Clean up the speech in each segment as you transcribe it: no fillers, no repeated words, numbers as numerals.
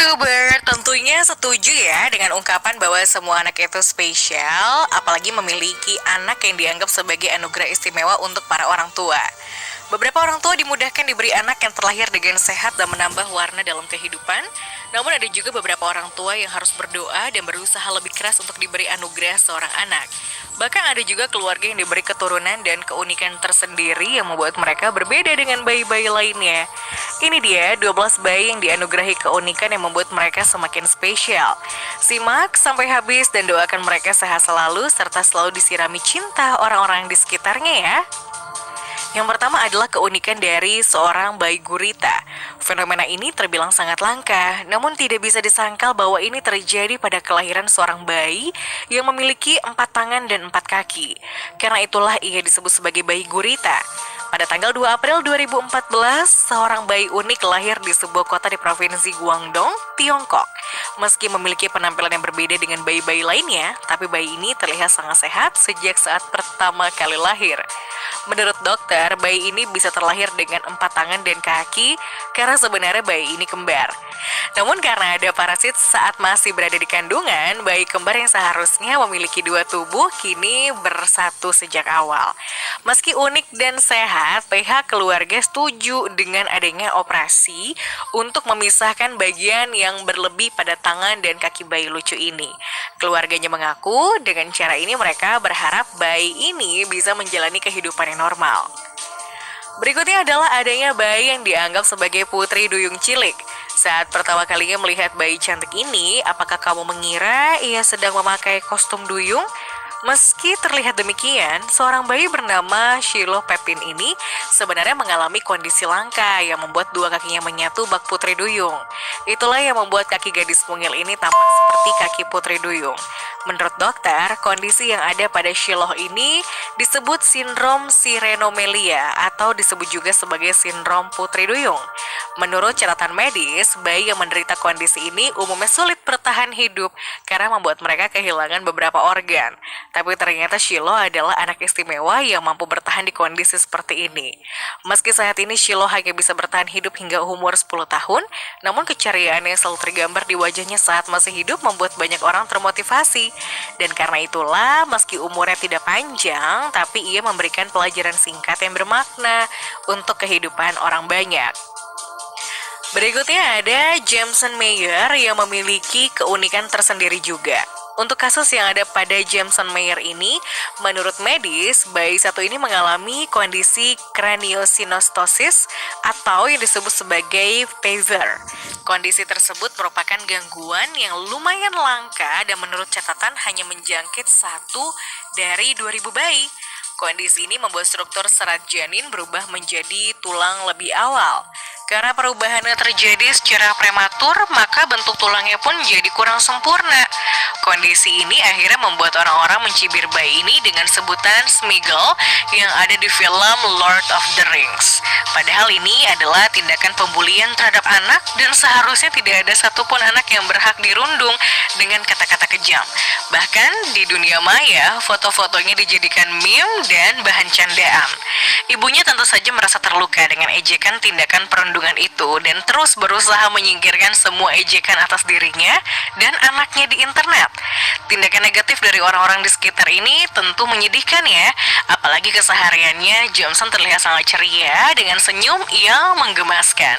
YouTuber tentunya setuju ya dengan ungkapan bahwa semua anak itu spesial, apalagi memiliki anak yang dianggap sebagai anugerah istimewa untuk para orang tua. Beberapa orang tua dimudahkan diberi anak yang terlahir dengan sehat dan menambah warna dalam kehidupan. Namun ada juga beberapa orang tua yang harus berdoa dan berusaha lebih keras untuk diberi anugerah seorang anak. Bahkan ada juga keluarga yang diberi keturunan dan keunikan tersendiri yang membuat mereka berbeda dengan bayi-bayi lainnya. Ini dia 12 bayi yang dianugerahi keunikan yang membuat mereka semakin spesial. Simak sampai habis dan doakan mereka sehat selalu serta selalu disirami cinta orang-orang di sekitarnya ya. Yang pertama adalah keunikan dari seorang bayi gurita. Fenomena ini terbilang sangat langka, namun tidak bisa disangkal bahwa ini terjadi pada kelahiran seorang bayi yang memiliki 4 tangan dan 4 kaki. Karena itulah ia disebut sebagai bayi gurita. Pada tanggal 2 April 2014, seorang bayi unik lahir di sebuah kota di provinsi Guangdong, Tiongkok. Meski memiliki penampilan yang berbeda dengan bayi-bayi lainnya, tapi bayi ini terlihat sangat sehat sejak saat pertama kali lahir. Menurut dokter, bayi ini bisa terlahir dengan 4 tangan dan kaki karena sebenarnya bayi ini kembar. Namun karena ada parasit saat masih berada di kandungan, bayi kembar yang seharusnya memiliki 2 tubuh kini bersatu sejak awal. Meski unik dan sehat, pihak keluarga setuju dengan adanya operasi untuk memisahkan bagian yang berlebih pada tangan dan kaki bayi lucu ini. Keluarganya mengaku dengan cara ini mereka berharap bayi ini bisa menjalani kehidupan yang normal. Berikutnya adalah adanya bayi yang dianggap sebagai putri duyung cilik. Saat pertama kalinya melihat bayi cantik ini, apakah kamu mengira ia sedang memakai kostum duyung? Meski terlihat demikian, seorang bayi bernama Shiloh Pepin ini sebenarnya mengalami kondisi langka yang membuat 2 kakinya menyatu bak putri duyung. Itulah yang membuat kaki gadis mungil ini tampak seperti kaki putri duyung. Menurut dokter, kondisi yang ada pada Shiloh ini disebut sindrom sirenomelia atau disebut juga sebagai sindrom putri duyung. Menurut catatan medis, bayi yang menderita kondisi ini umumnya sulit bertahan hidup karena membuat mereka kehilangan beberapa organ. Tapi ternyata Shiloh adalah anak istimewa yang mampu bertahan di kondisi seperti ini. Meski saat ini Shiloh hanya bisa bertahan hidup hingga umur 10 tahun, namun keceriaan yang selalu tergambar di wajahnya saat masih hidup membuat banyak orang termotivasi. Dan karena itulah, meski umurnya tidak panjang, tapi ia memberikan pelajaran singkat yang bermakna untuk kehidupan orang banyak. Berikutnya ada Jameson Meyer yang memiliki keunikan tersendiri juga. Untuk kasus yang ada pada Jameson Meyer ini, menurut medis, bayi satu ini mengalami kondisi craniosynostoses atau yang disebut sebagai fever. Kondisi tersebut merupakan gangguan yang lumayan langka dan menurut catatan hanya menjangkit 1 dari 2.000 bayi. Kondisi ini membuat struktur serat janin berubah menjadi tulang lebih awal. Karena perubahannya terjadi secara prematur, maka bentuk tulangnya pun jadi kurang sempurna. Kondisi ini akhirnya membuat orang-orang mencibir bayi ini dengan sebutan Smeagol yang ada di film Lord of the Rings. Padahal ini adalah tindakan pembulian terhadap anak dan seharusnya tidak ada satupun anak yang berhak dirundung dengan kata-kata kejam. Bahkan di dunia maya, foto-fotonya dijadikan meme dan bahan candaan. Ibunya tentu saja merasa terluka dengan ejekan tindakan perundungan itu dan terus berusaha menyingkirkan semua ejekan atas dirinya dan anaknya di internet. Tindakan negatif dari orang-orang di sekitar ini tentu menyedihkan ya, apalagi kesehariannya Johnson terlihat sangat ceria dengan senyum yang menggemaskan.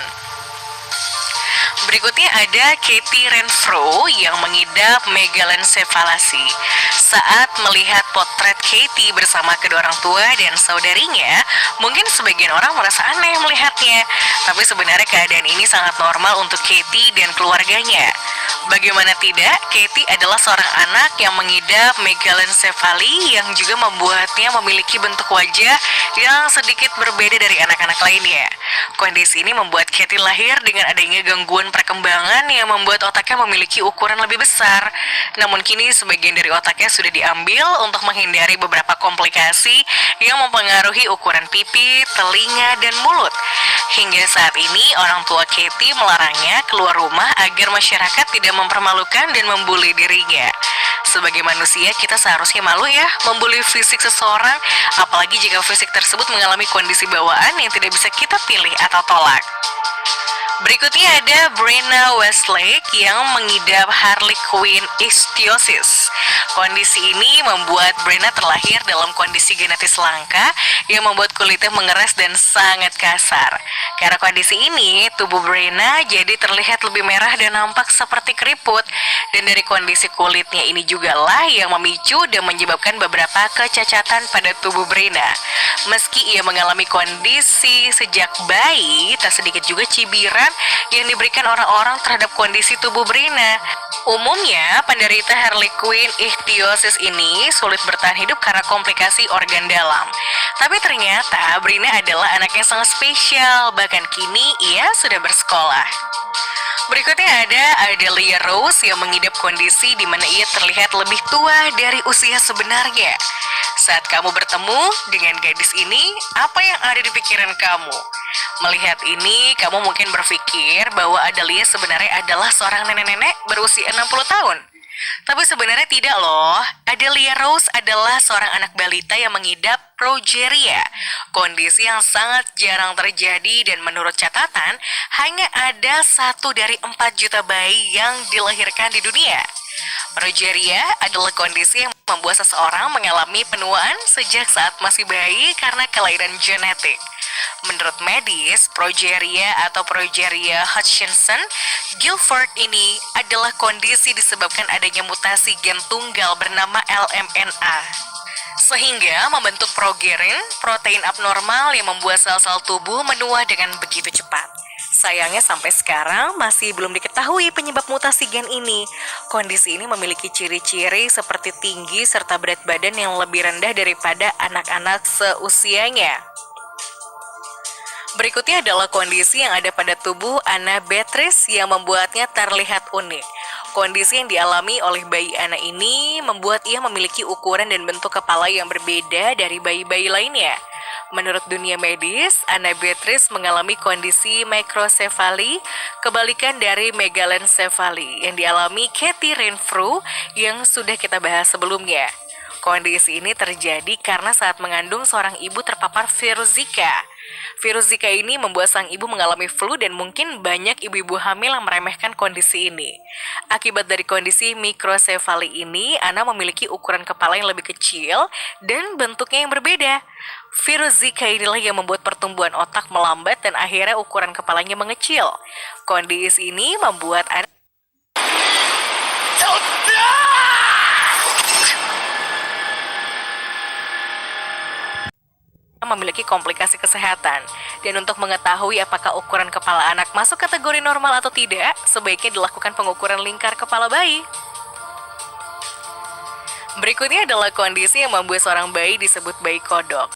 Berikutnya ada Katie Renfro yang mengidap megalencephalasi. Saat melihat potret Katie bersama kedua orang tua dan saudarinya, mungkin sebagian orang merasa aneh melihatnya. Tapi sebenarnya keadaan ini sangat normal untuk Katie dan keluarganya. Bagaimana tidak, Katie adalah seorang anak yang mengidap megalencephaly yang juga membuatnya memiliki bentuk wajah yang sedikit berbeda dari anak-anak lainnya. Kondisi ini membuat Katie lahir dengan adanya gangguan perkembangan yang membuat otaknya memiliki ukuran lebih besar. Namun kini sebagian dari otaknya sudah diambil untuk menghindari beberapa komplikasi yang mempengaruhi ukuran pipi, telinga, dan mulut. Hingga saat ini orang tua Katie melarangnya keluar rumah agar masyarakat tidak mempermalukan dan membuli dirinya. Sebagai manusia kita seharusnya malu ya membuli fisik seseorang, apalagi jika fisik tersebut mengalami kondisi bawaan yang tidak bisa kita pilih atau tolak. Berikutnya ada Brenna Westlake yang mengidap Harley Quinn ichthyosis. Kondisi ini membuat Brenna terlahir dalam kondisi genetis langka yang membuat kulitnya mengeras dan sangat kasar. Karena kondisi ini, tubuh Brenna jadi terlihat lebih merah dan nampak seperti keriput. Dan dari kondisi kulitnya ini juga lah yang memicu dan menyebabkan beberapa kecacatan pada tubuh Brenna. Meski ia mengalami kondisi sejak bayi, tak sedikit juga cibiran yang diberikan orang-orang terhadap kondisi tubuh Brenna. Umumnya, penderita Harley Quinn ichthyosis ini sulit bertahan hidup karena komplikasi organ dalam. Tapi ternyata Brenna adalah anak yang sangat spesial, bahkan kini ia sudah bersekolah. Berikutnya ada Adelia Rose yang mengidap kondisi di mana ia terlihat lebih tua dari usia sebenarnya. Saat kamu bertemu dengan gadis ini, apa yang ada di pikiran kamu? Melihat ini, kamu mungkin berpikir bahwa Adelia sebenarnya adalah seorang nenek-nenek berusia 60 tahun. Tapi sebenarnya tidak loh. Adelia Rose adalah seorang anak balita yang mengidap progeria, kondisi yang sangat jarang terjadi dan menurut catatan hanya ada 1 dari 4 juta bayi yang dilahirkan di dunia. Progeria adalah kondisi yang membuat seseorang mengalami penuaan sejak saat masih bayi karena kelainan genetik. Menurut medis, progeria atau progeria Hutchinson-Gilford ini adalah kondisi disebabkan adanya mutasi gen tunggal bernama LMNA. Sehingga membentuk progerin, protein abnormal yang membuat sel-sel tubuh menua dengan begitu cepat. Sayangnya sampai sekarang masih belum diketahui penyebab mutasi gen ini. Kondisi ini memiliki ciri-ciri seperti tinggi serta berat badan yang lebih rendah daripada anak-anak seusianya. Berikutnya adalah kondisi yang ada pada tubuh Anna Beatrice yang membuatnya terlihat unik. Kondisi yang dialami oleh bayi Anna ini membuat ia memiliki ukuran dan bentuk kepala yang berbeda dari bayi-bayi lainnya. Menurut dunia medis, Anna Beatrice mengalami kondisi microcephaly, kebalikan dari megalencephaly yang dialami Katie Renfrew yang sudah kita bahas sebelumnya. Kondisi ini terjadi karena saat mengandung seorang ibu terpapar virus Zika. Virus Zika ini membuat sang ibu mengalami flu dan mungkin banyak ibu-ibu hamil yang meremehkan kondisi ini. Akibat dari kondisi microcephaly ini, Anna memiliki ukuran kepala yang lebih kecil dan bentuknya yang berbeda. Virus Zika inilah yang membuat pertumbuhan otak melambat dan akhirnya ukuran kepalanya mengecil. Kondisi ini membuat Anna memiliki komplikasi kesehatan. Dan untuk mengetahui apakah ukuran kepala anak masuk kategori normal atau tidak, sebaiknya dilakukan pengukuran lingkar kepala bayi. Berikutnya adalah kondisi yang membuat seorang bayi disebut bayi kodok.